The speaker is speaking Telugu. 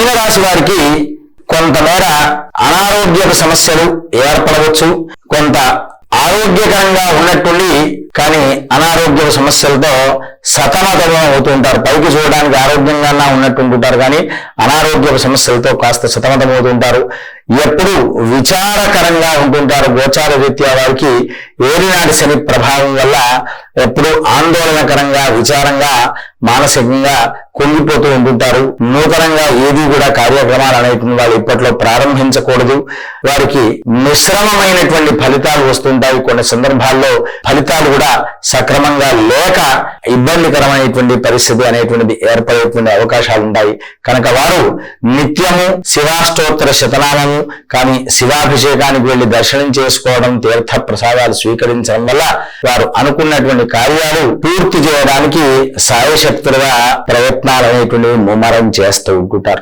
మీనరాశి వారికి కొంతమేర అనారోగ్య సమస్యలు ఏర్పడవచ్చు. కొంత ఆరోగ్యకరంగా ఉన్నట్టుండి కానీ అనారోగ్య సమస్యలతో సతమతం అవుతూ ఉంటారు. పైకి చూడడానికి ఆరోగ్యంగా ఉన్నట్టుంటారు కానీ అనారోగ్య సమస్యలతో కాస్త సతమతం అవుతుంటారు. ఎప్పుడు విచారకరంగా ఉంటుంటారు. గోచార రీత్యా వారికి ఏలినాటి శని ప్రభావం వల్ల ఎప్పుడు ఆందోళనకరంగా విచారంగా మానసికంగా కుంగిపోతూ ఉంటుంటారు. నూతనంగా ఏది కూడా కార్యక్రమాలు అనేటువంటి వాళ్ళు ఇప్పట్లో ప్రారంభించకూడదు. వారికి మిశ్రమమైనటువంటి ఫలితాలు వస్తుంటాయి. కొన్ని సందర్భాల్లో ఫలితాలు కూడా సక్రమంగా లేక ఇబ్బందికరమైనటువంటి పరిస్థితి అనేటువంటిది ఏర్పడేటువంటి అవకాశాలు ఉంటాయి. కనుక వారు నిత్యము శివాష్టోత్తర శతనామము కానీ శివాభిషేకానికి వెళ్లి దర్శనం చేసుకోవడం, తీర్థ ప్రసాదాలు స్వీకరించడం వల్ల వారు అనుకున్నటువంటి కార్యాలు పూర్తి చేయడానికి సాయశక్తులుగా ప్రయత్నాలు అనేటువంటివి ముమ్మరం చేస్తూ ఉంటుంటారు.